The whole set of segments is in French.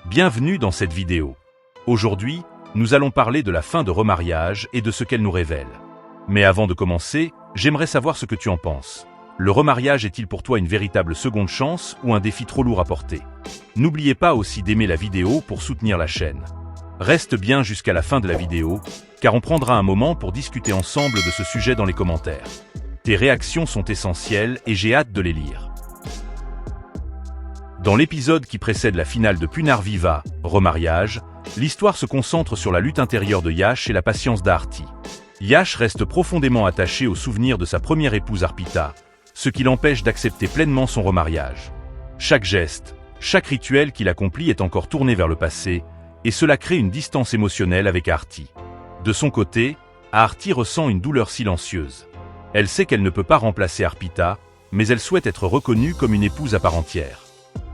Bienvenue dans cette vidéo. Aujourd'hui, nous allons parler de la fin de remariage et de ce qu'elle nous révèle. Mais avant de commencer, j'aimerais savoir ce que tu en penses. Le remariage est-il pour toi une véritable seconde chance ou un défi trop lourd à porter? N'oubliez pas aussi d'aimer la vidéo pour soutenir la chaîne. Reste bien jusqu'à la fin de la vidéo, car on prendra un moment pour discuter ensemble de ce sujet dans les commentaires. Tes réactions sont essentielles et j'ai hâte de les lire. Dans l'épisode qui précède la finale de Punarviva, Remariage, l'histoire se concentre sur la lutte intérieure de Yash et la patience d'Aarti. Yash reste profondément attaché au souvenir de sa première épouse Arpita, ce qui l'empêche d'accepter pleinement son remariage. Chaque geste, chaque rituel qu'il accomplit est encore tourné vers le passé, et cela crée une distance émotionnelle avec Aarti. De son côté, Aarti ressent une douleur silencieuse. Elle sait qu'elle ne peut pas remplacer Arpita, mais elle souhaite être reconnue comme une épouse à part entière.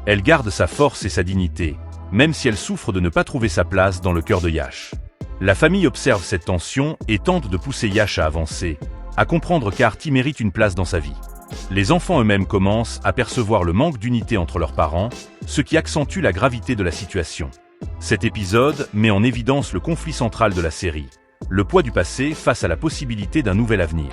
Elle garde sa force et sa dignité, même si elle souffre de ne pas trouver sa place dans le cœur de Yash. La famille observe cette tension et tente de pousser Yash à avancer, à comprendre qu'Aarti mérite une place dans sa vie. Les enfants eux-mêmes commencent à percevoir le manque d'unité entre leurs parents, ce qui accentue la gravité de la situation. Cet épisode met en évidence le conflit central de la série, le poids du passé face à la possibilité d'un nouvel avenir.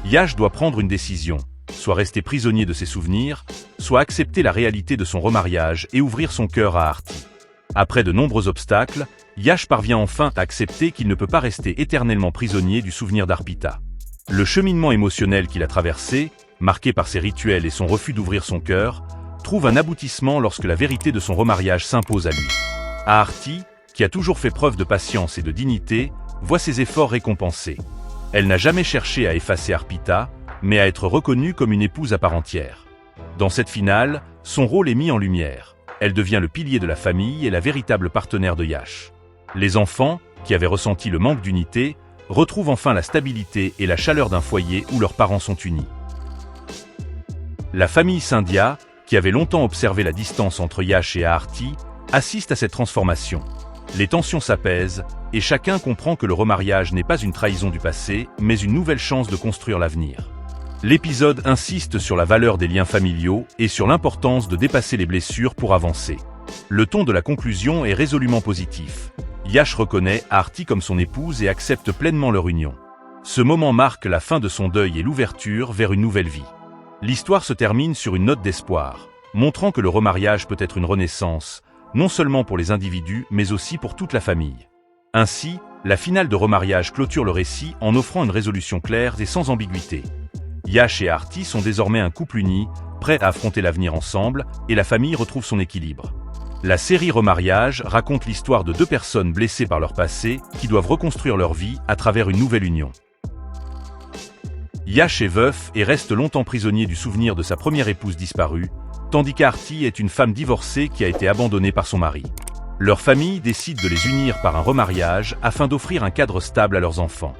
Yash doit prendre une décision, soit rester prisonnier de ses souvenirs, soit accepter la réalité de son remariage et ouvrir son cœur à Aarti. Après de nombreux obstacles, Yash parvient enfin à accepter qu'il ne peut pas rester éternellement prisonnier du souvenir d'Arpita. Le cheminement émotionnel qu'il a traversé, marqué par ses rituels et son refus d'ouvrir son cœur, trouve un aboutissement lorsque la vérité de son remariage s'impose à lui. Aarti, qui a toujours fait preuve de patience et de dignité, voit ses efforts récompensés. Elle n'a jamais cherché à effacer Arpita, mais à être reconnue comme une épouse à part entière. Dans cette finale, son rôle est mis en lumière. Elle devient le pilier de la famille et la véritable partenaire de Yash. Les enfants, qui avaient ressenti le manque d'unité, retrouvent enfin la stabilité et la chaleur d'un foyer où leurs parents sont unis. La famille Scindia, qui avait longtemps observé la distance entre Yash et Aarti, assiste à cette transformation. Les tensions s'apaisent, et chacun comprend que le remariage n'est pas une trahison du passé, mais une nouvelle chance de construire l'avenir. L'épisode insiste sur la valeur des liens familiaux et sur l'importance de dépasser les blessures pour avancer. Le ton de la conclusion est résolument positif. Yash reconnaît Aarti comme son épouse et accepte pleinement leur union. Ce moment marque la fin de son deuil et l'ouverture vers une nouvelle vie. L'histoire se termine sur une note d'espoir, montrant que le remariage peut être une renaissance, non seulement pour les individus, mais aussi pour toute la famille. Ainsi, la finale de remariage clôture le récit en offrant une résolution claire et sans ambiguïté. Yash et Aarti sont désormais un couple uni, prêt à affronter l'avenir ensemble, et la famille retrouve son équilibre. La série Remariage raconte l'histoire de deux personnes blessées par leur passé, qui doivent reconstruire leur vie à travers une nouvelle union. Yash est veuf et reste longtemps prisonnier du souvenir de sa première épouse disparue, tandis qu'Aarti est une femme divorcée qui a été abandonnée par son mari. Leur famille décide de les unir par un remariage afin d'offrir un cadre stable à leurs enfants.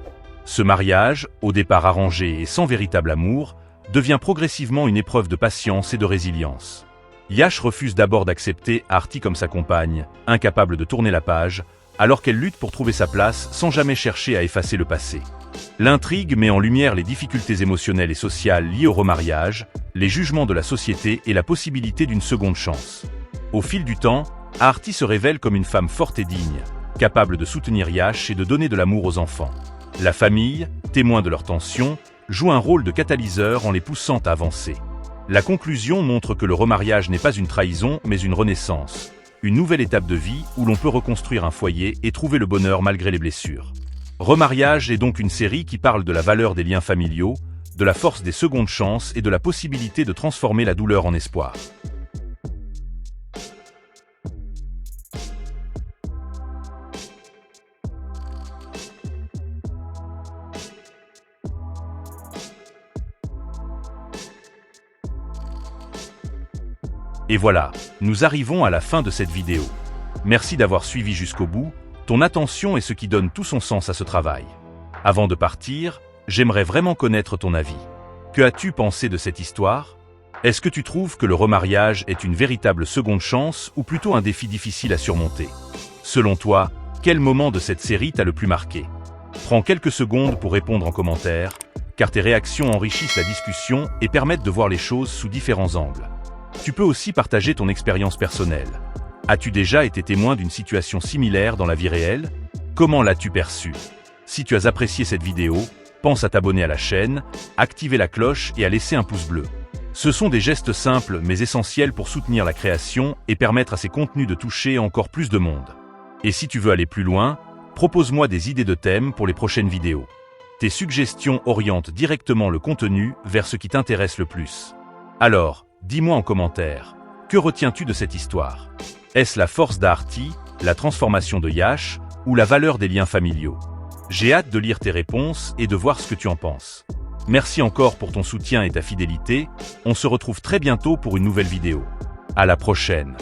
Ce mariage, au départ arrangé et sans véritable amour, devient progressivement une épreuve de patience et de résilience. Yash refuse d'abord d'accepter Aarti comme sa compagne, incapable de tourner la page, alors qu'elle lutte pour trouver sa place sans jamais chercher à effacer le passé. L'intrigue met en lumière les difficultés émotionnelles et sociales liées au remariage, les jugements de la société et la possibilité d'une seconde chance. Au fil du temps, Aarti se révèle comme une femme forte et digne, capable de soutenir Yash et de donner de l'amour aux enfants. La famille, témoin de leurs tensions, joue un rôle de catalyseur en les poussant à avancer. La conclusion montre que le remariage n'est pas une trahison mais une renaissance, une nouvelle étape de vie où l'on peut reconstruire un foyer et trouver le bonheur malgré les blessures. Remariage est donc une série qui parle de la valeur des liens familiaux, de la force des secondes chances et de la possibilité de transformer la douleur en espoir. Et voilà, nous arrivons à la fin de cette vidéo. Merci d'avoir suivi jusqu'au bout, ton attention est ce qui donne tout son sens à ce travail. Avant de partir, j'aimerais vraiment connaître ton avis. Que as-tu pensé de cette histoire? Est-ce que tu trouves que le remariage est une véritable seconde chance ou plutôt un défi difficile à surmonter? Selon toi, quel moment de cette série t'a le plus marqué? Prends quelques secondes pour répondre en commentaire, car tes réactions enrichissent la discussion et permettent de voir les choses sous différents angles. Tu peux aussi partager ton expérience personnelle. As-tu déjà été témoin d'une situation similaire dans la vie réelle? Comment l'as-tu perçue? Si tu as apprécié cette vidéo, pense à t'abonner à la chaîne, activer la cloche et à laisser un pouce bleu. Ce sont des gestes simples mais essentiels pour soutenir la création et permettre à ces contenus de toucher encore plus de monde. Et si tu veux aller plus loin, propose-moi des idées de thèmes pour les prochaines vidéos. Tes suggestions orientent directement le contenu vers ce qui t'intéresse le plus. Alors, dis-moi en commentaire, que retiens-tu de cette histoire? Est-ce la force d'Artie, la transformation de Yash ou la valeur des liens familiaux? J'ai hâte de lire tes réponses et de voir ce que tu en penses. Merci encore pour ton soutien et ta fidélité. On se retrouve très bientôt pour une nouvelle vidéo. À la prochaine.